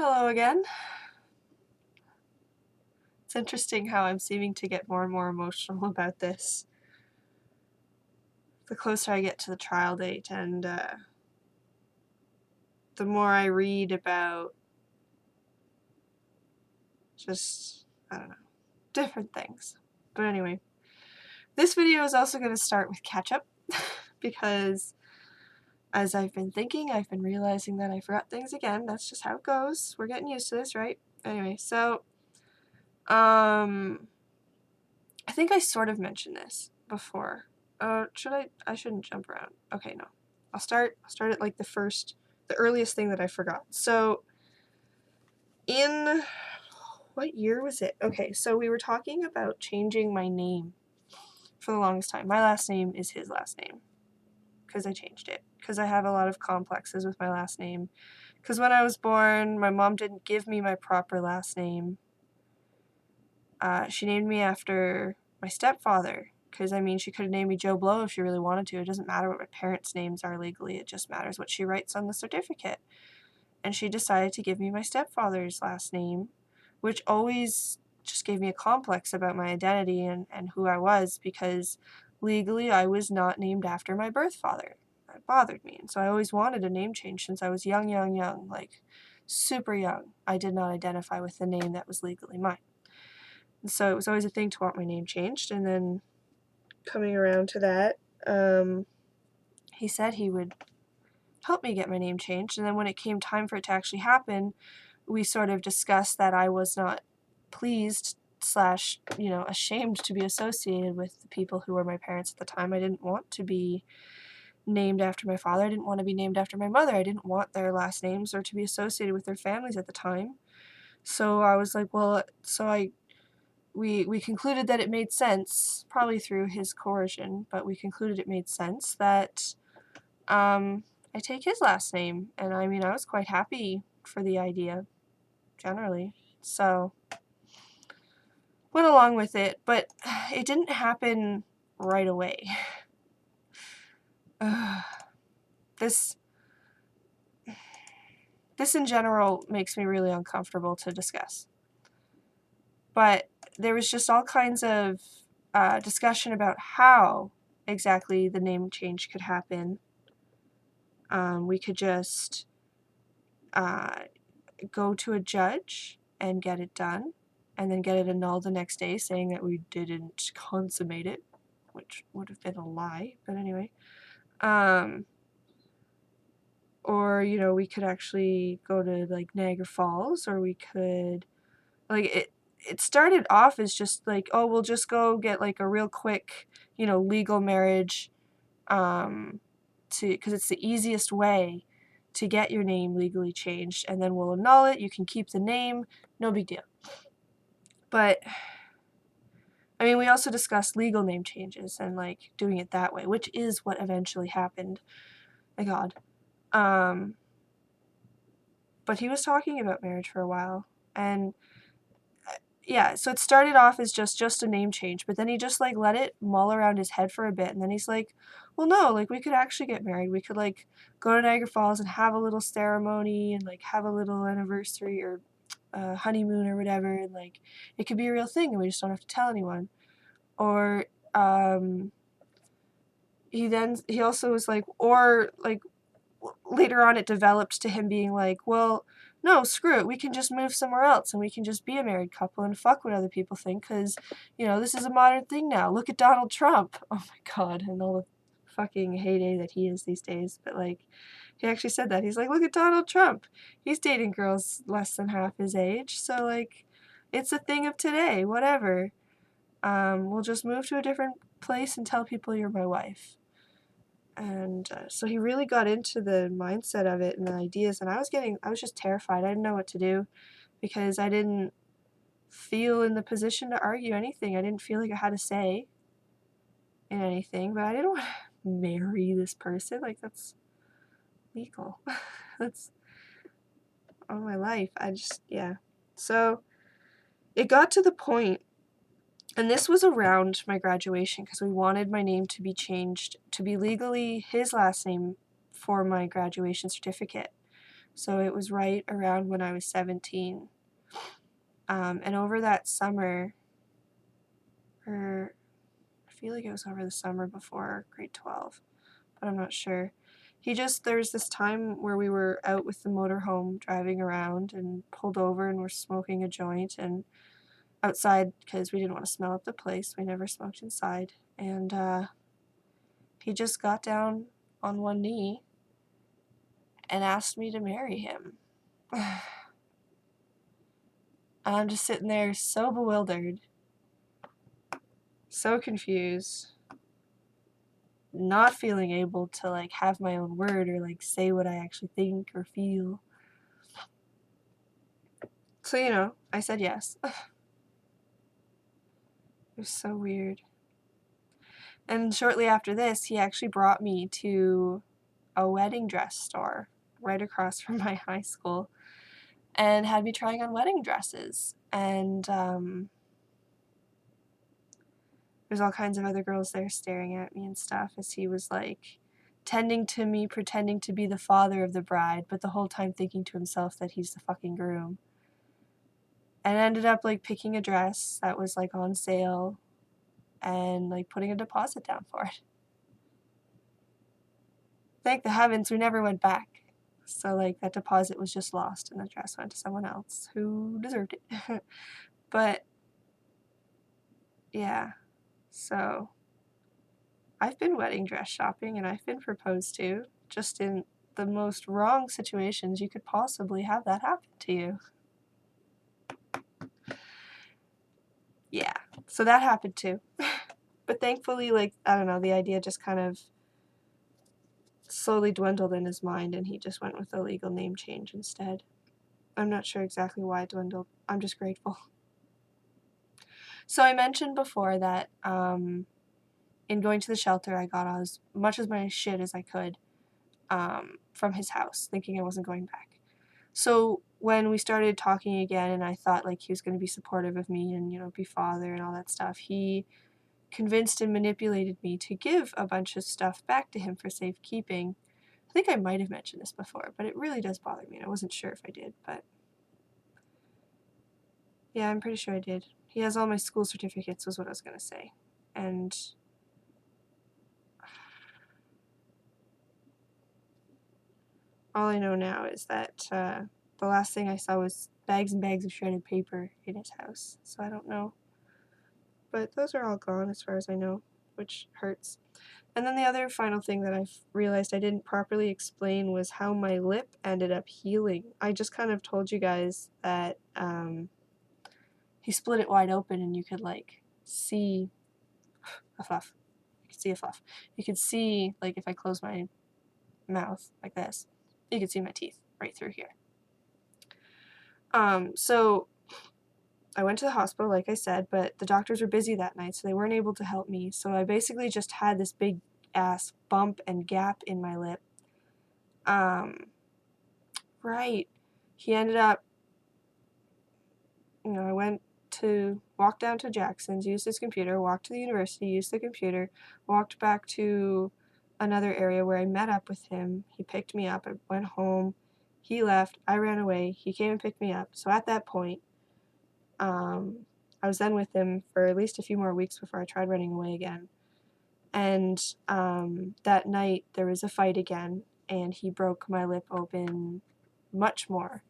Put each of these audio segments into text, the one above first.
Hello again. It's interesting how I'm seeming to get more and more emotional about this the closer I get to the trial date, and the more I read about just, I don't know, different things. But anyway, this video is also going to start with catch-up because as I've been thinking, I've been realizing that I forgot things again. That's just how it goes. We're getting used to this, right? Anyway, so I think I sort of mentioned this before. Should I? I shouldn't jump around. Okay, no. I'll start at like the earliest thing that I forgot. So in, what year was it? Okay, so we were talking about changing my name for the longest time. My last name is his last name because I changed it because I have a lot of complexes with my last name. Because when I was born, my mom didn't give me my proper last name. She named me after my stepfather. Because, I mean, she could have named me Joe Blow if she really wanted to. It doesn't matter what my parents' names are legally. It just matters what she writes on the certificate. And she decided to give me my stepfather's last name, which always just gave me a complex about my identity and who I was, because legally I was not named after my birth father. That bothered me. And so I always wanted a name change since I was young, like super young. I did not identify with the name that was legally mine. And so it was always a thing to want my name changed. And then coming around to that, he said he would help me get my name changed. And then when it came time for it to actually happen, we sort of discussed that I was not pleased / ashamed to be associated with the people who were my parents at the time. I didn't want to be named after my father. I didn't want to be named after my mother. I didn't want their last names or to be associated with their families at the time. So I was like, well, we concluded that it made sense, probably through his coercion, but we concluded it made sense that I take his last name. And I mean, I was quite happy for the idea, generally. So went along with it, but it didn't happen right away. This in general makes me really uncomfortable to discuss. But there was just all kinds of discussion about how exactly the name change could happen. We could just go to a judge and get it done, and then get it annulled the next day saying that we didn't consummate it, which would have been a lie, but anyway. Or, we could actually go to, like, Niagara Falls, or we could, like, it started off as just, like, oh, we'll just go get, like, a real quick, legal marriage, because it's the easiest way to get your name legally changed, and then we'll annul it, you can keep the name, no big deal. But, I mean, we also discussed legal name changes and, like, doing it that way, which is what eventually happened. My God. But he was talking about marriage for a while, and yeah, so it started off as just a name change, but then he just, like, let it mull around his head for a bit, and then he's like, well, no, like, we could actually get married. We could, like, go to Niagara Falls and have a little ceremony and, like, have a little anniversary or honeymoon or whatever, and, like, it could be a real thing, and we just don't have to tell anyone. Or he also was like, or, like, later on it developed to him being like, well, no, screw it, we can just move somewhere else and we can just be a married couple and fuck what other people think, because, this is a modern thing now. Look at Donald Trump. Oh my God, and all the fucking heyday that he is these days. But, like, he actually said that. He's like, look at Donald Trump. He's dating girls less than half his age, so, like, it's a thing of today, whatever. We'll just move to a different place and tell people you're my wife. And so he really got into the mindset of it and the ideas, and I was just terrified. I didn't know what to do because I didn't feel in the position to argue anything. I didn't feel like I had a say in anything, but I didn't want to marry this person. Like, that's legal. That's all my life. Yeah. So it got to the point, and this was around my graduation, because we wanted my name to be changed to be legally his last name for my graduation certificate. So it was right around when I was 17. And over that summer, or I feel like it was over the summer before grade 12, but I'm not sure. There was this time where we were out with the motorhome driving around and pulled over and were smoking a joint and outside because we didn't want to smell up the place. We never smoked inside. And he just got down on one knee and asked me to marry him. And I'm just sitting there so bewildered, so confused, not feeling able to like have my own word or like say what I actually think or feel. So, you know, I said yes. It was so weird. And shortly after this, he actually brought me to a wedding dress store right across from my high school and had me trying on wedding dresses. And there's all kinds of other girls there staring at me and stuff as he was like tending to me, pretending to be the father of the bride, but the whole time thinking to himself that he's the fucking groom. And ended up like picking a dress that was like on sale and like putting a deposit down for it. Thank the heavens we never went back. So like that deposit was just lost and the dress went to someone else who deserved it. But yeah, so I've been wedding dress shopping and I've been proposed to, just in the most wrong situations you could possibly have that happen to you. Yeah, so that happened too. But thankfully, like, I don't know, the idea just kind of slowly dwindled in his mind and he just went with a legal name change instead. I'm not sure exactly why it dwindled. I'm just grateful. So I mentioned before that in going to the shelter, I got as much of my shit as I could from his house, thinking I wasn't going back. So when we started talking again and I thought like he was going to be supportive of me and, you know, be father and all that stuff, he convinced and manipulated me to give a bunch of stuff back to him for safekeeping. I think I might have mentioned this before, but it really does bother me and I wasn't sure if I did, but yeah, I'm pretty sure I did. He has all my school certificates was what I was going to say. And all I know now is that the last thing I saw was bags and bags of shredded paper in his house, so I don't know. But those are all gone as far as I know, which hurts. And then the other final thing that I've realized I didn't properly explain was how my lip ended up healing. I just kind of told you guys that he split it wide open and you could like see a fluff. You could see a fluff. You could see, like, if I close my mouth like this, you could see my teeth right through here. So I went to the hospital, like I said, but the doctors were busy that night, so they weren't able to help me. So I basically just had this big ass bump and gap in my lip. Right. He ended up, you know, I went to walk down to Jackson's, used his computer, walked to the university, used the computer, walked back to another area where I met up with him. He picked me up. I went home. He left. I ran away. He came and picked me up. So at that point, I was then with him for at least a few more weeks before I tried running away again. And that night there was a fight again, and he broke my lip open much more.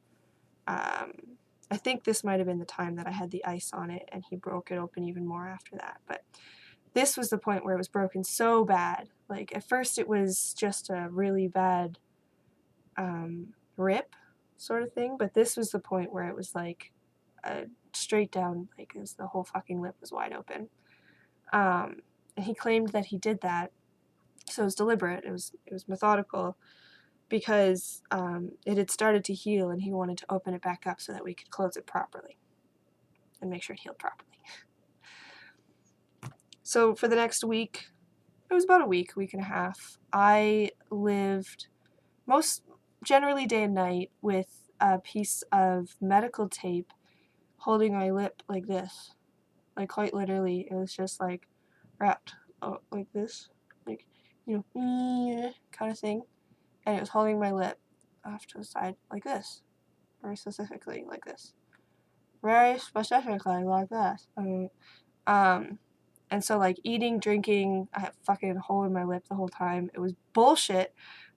I think this might have been the time that I had the ice on it, and he broke it open even more after that. But this was the point where it was broken so bad. Like, at first it was just a really bad rip sort of thing, but this was the point where it was like a straight down, like, as the whole fucking lip was wide open. And he claimed that he did that, so it was deliberate, it was methodical, because it had started to heal and he wanted to open it back up so that we could close it properly and make sure it healed properly. So for the next week, it was about a week and a half, I lived generally day and night with a piece of medical tape holding my lip like this. Like, quite literally, it was just like wrapped like this, like, you know, kind of thing, and it was holding my lip off to the side like this. Very specifically like this. Very specifically like this. And so, like, eating, drinking, I had a fucking hole in my lip the whole time. It was bullshit.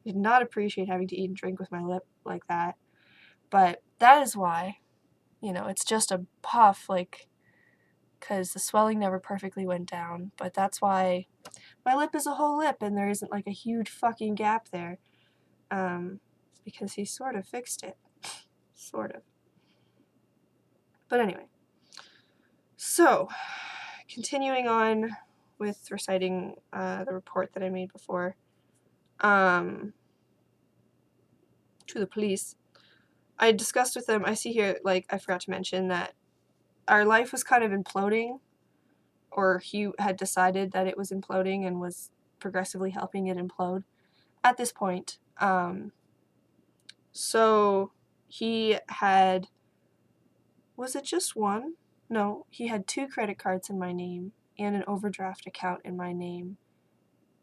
I did not appreciate having to eat and drink with my lip like that. But that is why, you know, it's just a puff, like, because the swelling never perfectly went down. But that's why my lip is a whole lip and there isn't, like, a huge fucking gap there. It's because he sort of fixed it. Sort of. But anyway. So, continuing on with reciting the report that I made before to the police, I discussed with them, I see here, like, I forgot to mention that our life was kind of imploding, or he had decided that it was imploding and was progressively helping it implode at this point. So he had, was it just one? No, he had 2 credit cards in my name and an overdraft account in my name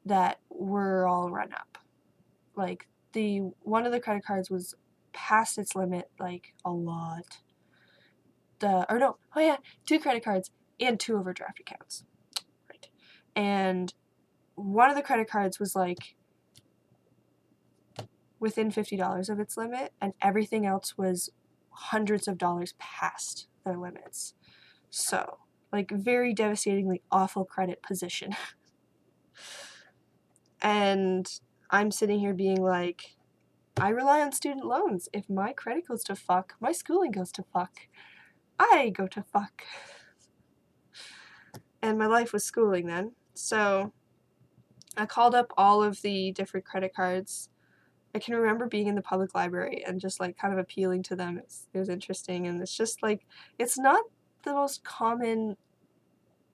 that were all run up. Like, one of the credit cards was past its limit, like, a lot. 2 credit cards and 2 overdraft accounts. Right. And one of the credit cards was, like, within $50 of its limit, and everything else was hundreds of dollars past their limits. So, like, very devastatingly awful credit position. And I'm sitting here being like, I rely on student loans. If my credit goes to fuck, my schooling goes to fuck. I go to fuck. And my life was schooling then. So I called up all of the different credit cards. I can remember being in the public library and just, like, kind of appealing to them. It was interesting, and it's just, like, it's not the most common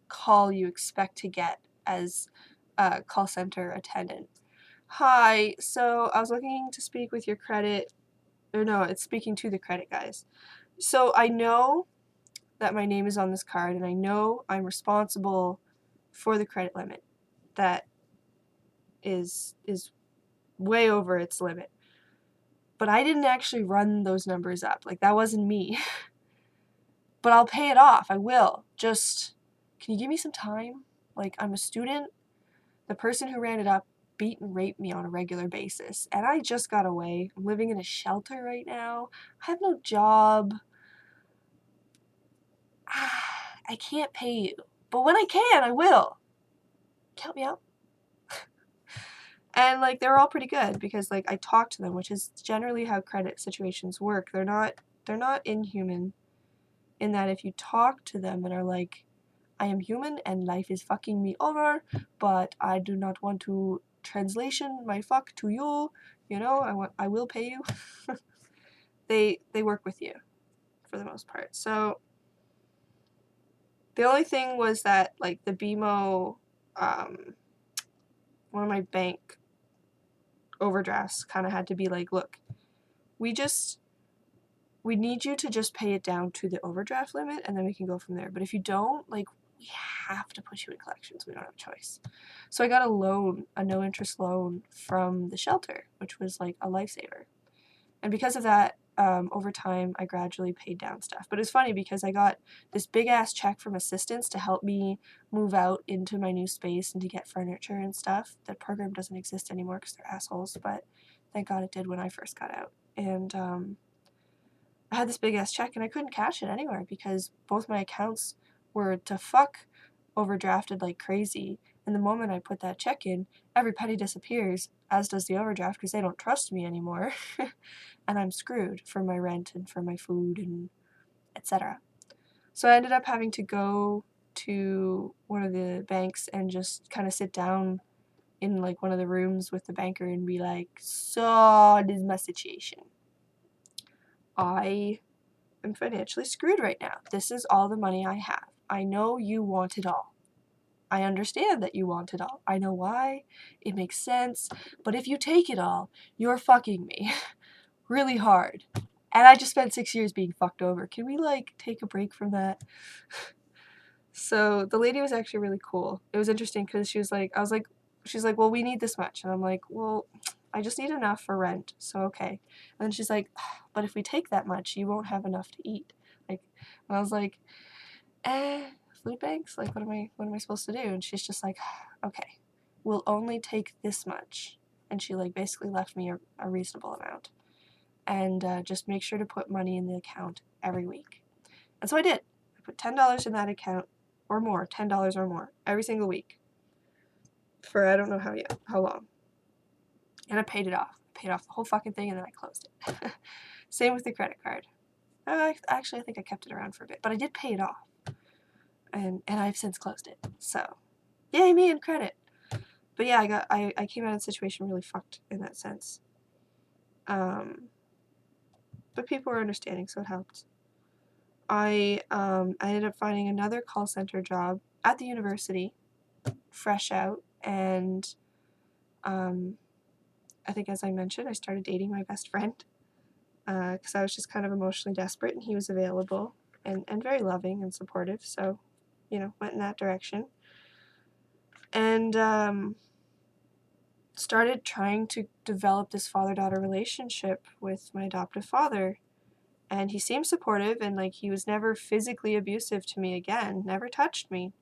call you expect to get as a call center attendant. Hi, so I was looking to speak with your credit, or no, it's speaking to the credit guys. So I know that my name is on this card, and I know I'm responsible for the credit limit that is way over its limit. But I didn't actually run those numbers up. Like, that wasn't me. But I'll pay it off. I will. Just, can you give me some time? Like, I'm a student. The person who ran it up beat and raped me on a regular basis, and I just got away. I'm living in a shelter right now. I have no job. I can't pay you. But when I can, I will. Help me out. And, like, they're all pretty good because, like, I talk to them, which is generally how credit situations work. They're not inhuman in that if you talk to them and are like, I am human and life is fucking me over, but I do not want to translation my fuck to you, you know, I will pay you. They work with you for the most part. So the only thing was that, like, the BMO, one of my bank overdrafts kind of had to be like, look, we need you to just pay it down to the overdraft limit and then we can go from there. But if you don't, like, we have to put you in collections. We don't have a choice. So I got a loan, a no interest loan from the shelter, which was like a lifesaver. And because of that, over time, I gradually paid down stuff. But it's funny because I got this big ass check from assistants to help me move out into my new space and to get furniture and stuff. That program doesn't exist anymore because they're assholes, but thank God it did when I first got out. And I had this big ass check and I couldn't cash it anywhere because both my accounts were to fuck overdrafted like crazy. And the moment I put that check in, every penny disappears, as does the overdraft, because they don't trust me anymore. And I'm screwed for my rent and for my food and etc. So I ended up having to go to one of the banks and just kind of sit down in, like, one of the rooms with the banker and be like, so this is my situation. I am financially screwed right now. This is all the money I have. I know you want it all. I understand that you want it all. I know why. It makes sense. But if you take it all, you're fucking me. Really hard. And I just spent 6 years being fucked over. Can we, like, take a break from that? So the lady was actually really cool. It was interesting because she's like, well, we need this much. And I'm like, well, I just need enough for rent, so okay. And then she's like, but if we take that much, you won't have enough to eat. Like, and I was like, food banks? Like, what am I supposed to do? And she's just like, okay, we'll only take this much. And she like basically left me a reasonable amount. And just make sure to put money in the account every week. And so I did. I put $10 in that account or more, $10 or more every single week for I don't know how long. And I paid it off. I paid off the whole fucking thing and then I closed it. Same with the credit card. Actually, I think I kept it around for a bit, but I did pay it off. And I've since closed it. So, yay me and credit. But yeah, I came out of the situation really fucked in that sense. But people were understanding, so it helped. I ended up finding another call center job at the university, fresh out, and I think as I mentioned, I started dating my best friend because I was just kind of emotionally desperate, and he was available and very loving and supportive, so, you know, went in that direction. And started trying to develop this father-daughter relationship with my adoptive father. And he seemed supportive, and like he was never physically abusive to me again, never touched me.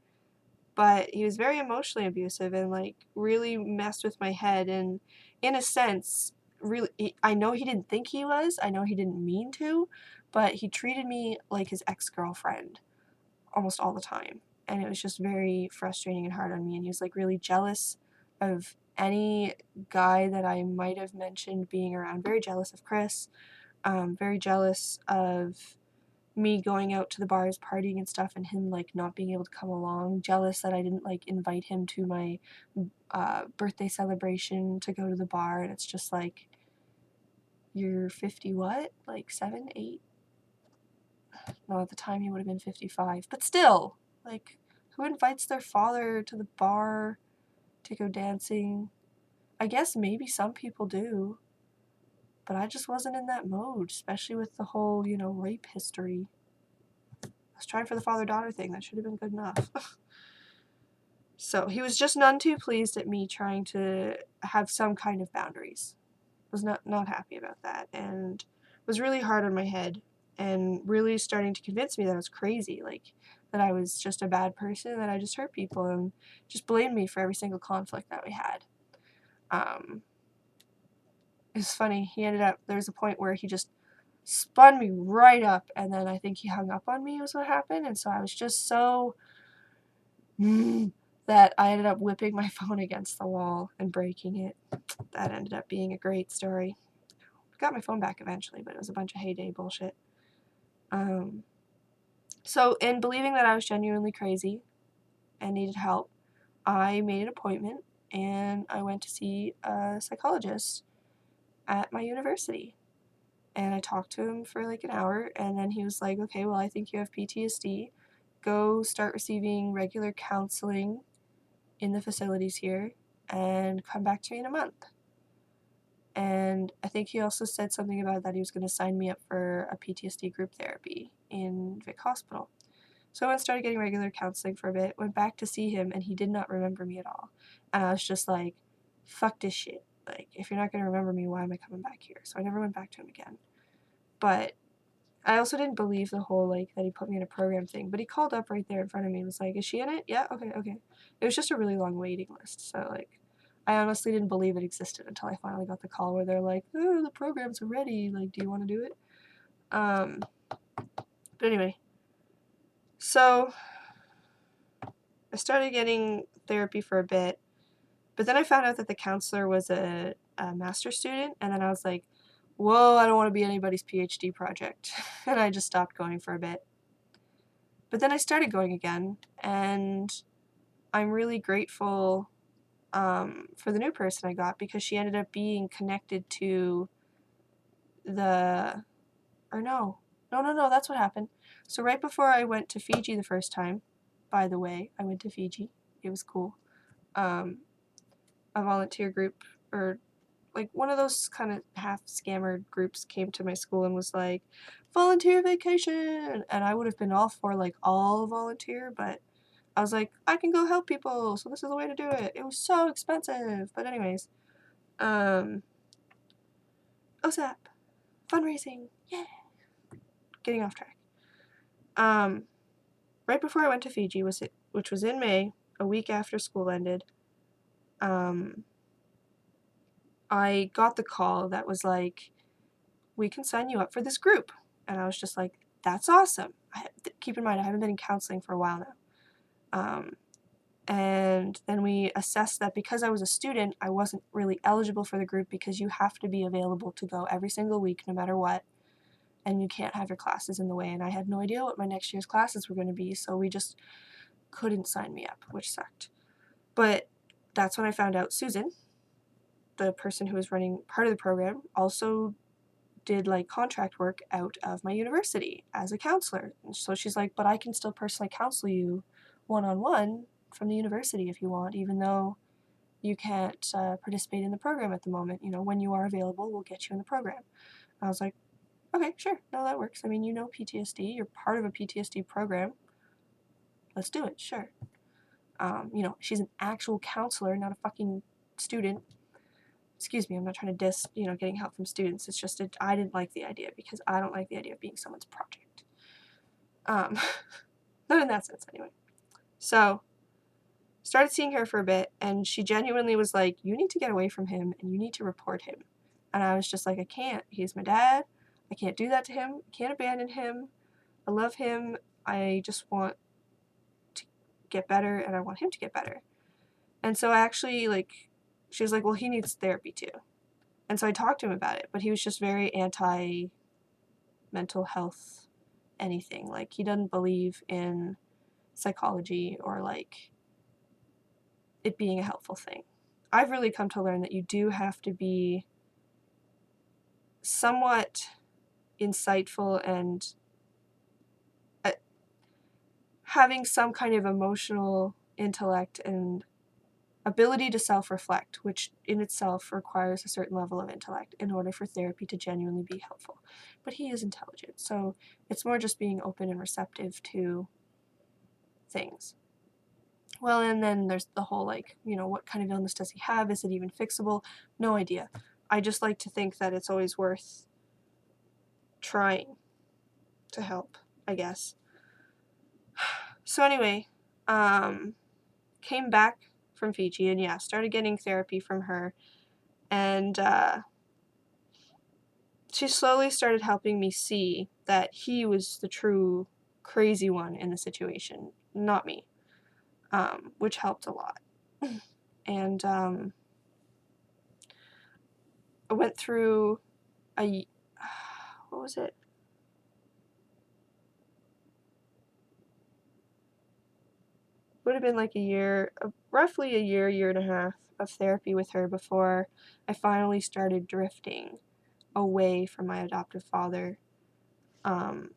But he was very emotionally abusive and like really messed with my head. And in a sense, really, I know he didn't think he was, I know he didn't mean to, but he treated me like his ex-girlfriend almost all the time. And it was just very frustrating and hard on me. And he was like really jealous of any guy that I might have mentioned being around, very jealous of Chris. Very jealous of me going out to the bars, partying and stuff, and him like not being able to come along. Jealous that I didn't like invite him to my birthday celebration to go to the bar, and it's just like, you're 50 what? Like 7, 8? No, at the time he would have been 55, but still, like, who invites their father to the bar to go dancing? I guess maybe some people do. But I just wasn't in that mode, especially with the whole, you know, rape history. I was trying for the father-daughter thing. That should have been good enough. So he was just none too pleased at me trying to have some kind of boundaries. Was not happy about that, and was really hard on my head, and really starting to convince me that I was crazy, like that I was just a bad person, that I just hurt people, and just blamed me for every single conflict that we had. It's funny, there was a point where he just spun me right up, and then I think he hung up on me was what happened, and so I was just so that I ended up whipping my phone against the wall and breaking it. That ended up being a great story. I got my phone back eventually, but it was a bunch of heyday bullshit. So in believing that I was genuinely crazy and needed help, I made an appointment, and I went to see a psychologist at my university. And I talked to him for like an hour, and then he was like, okay, well, I think you have PTSD. Go start receiving regular counseling in the facilities here and come back to me in a month. And I think he also said something about that he was going to sign me up for a PTSD group therapy in Vic Hospital. So I went and started getting regular counseling for a bit, went back to see him, and he did not remember me at all. And I was just like, fuck this shit. Like, if you're not going to remember me, why am I coming back here? So I never went back to him again. But I also didn't believe the whole, like, that he put me in a program thing. But he called up right there in front of me and was like, is she in it? Yeah, okay. It was just a really long waiting list. So, like, I honestly didn't believe it existed until I finally got the call where they're like, oh, the programs are ready. Like, do you want to do it? But anyway. So I started getting therapy for a bit. But then I found out that the counselor was a master's student. And then I was like, whoa, I don't want to be anybody's PhD project. And I just stopped going for a bit. But then I started going again, and I'm really grateful for the new person I got, because she ended up being connected to that's what happened. So right before I went to Fiji the first time, by the way, I went to Fiji. It was cool. A volunteer group, or like one of those kind of half scammer groups, came to my school and was like, volunteer vacation, and I would have been all for like all volunteer, but I was like, I can go help people, so this is the way to do it. It was so expensive, but anyways, OSAP, fundraising, yeah. Getting off track. Right before I went to Fiji, which was in May, a week after school ended, I got the call that was like, we can sign you up for this group. And I was just like, that's awesome. Keep in mind, I haven't been in counseling for a while now. And then we assessed that because I was a student, I wasn't really eligible for the group because you have to be available to go every single week no matter what. And you can't have your classes in the way. And I had no idea what my next year's classes were going to be, so we just couldn't sign me up, which sucked. But that's when I found out Susan, the person who was running part of the program, also did like contract work out of my university as a counselor. And so she's like, but I can still personally counsel you one-on-one from the university if you want, even though you can't participate in the program at the moment. You know, when you are available, we'll get you in the program. I was like, okay, sure, no, that works. I mean, you know PTSD, you're part of a PTSD program. Let's do it, sure. You know, she's an actual counselor, not a fucking student. Excuse me, I'm not trying to diss, you know, getting help from students. It's just I didn't like the idea because I don't like the idea of being someone's project. Not in that sense, anyway. So, started seeing her for a bit, and she genuinely was like, you need to get away from him, and you need to report him. And I was just like, I can't. He's my dad. I can't do that to him. I can't abandon him. I love him. I just want to get better, and I want him to get better. And so I actually, like, she was like, well, he needs therapy too. And so I talked to him about it, but he was just very anti-mental health anything. Like, he doesn't believe in psychology or, like, it being a helpful thing. I've really come to learn that you do have to be somewhat insightful and having some kind of emotional intellect and ability to self-reflect, which in itself requires a certain level of intellect in order for therapy to genuinely be helpful. But he is intelligent, so it's more just being open and receptive to things. Well, and then there's the whole, like, you know, what kind of illness does he have? Is it even fixable? No idea. I just like to think that it's always worth trying to help, I guess. So anyway, came back from Fiji and yeah, started getting therapy from her, and she slowly started helping me see that he was the true crazy one in the situation, not me, which helped a lot. And I went through what was it? Would have been like a year, roughly a year and a half of therapy with her before I finally started drifting away from my adoptive father,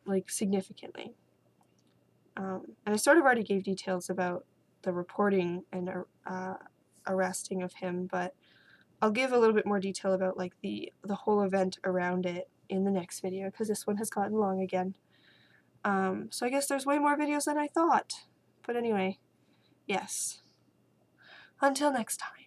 like significantly. And I sort of already gave details about the reporting and arresting of him, but I'll give a little bit more detail about like the whole event around it in the next video, because this one has gotten long again. So I guess there's way more videos than I thought. But anyway, yes. Until next time.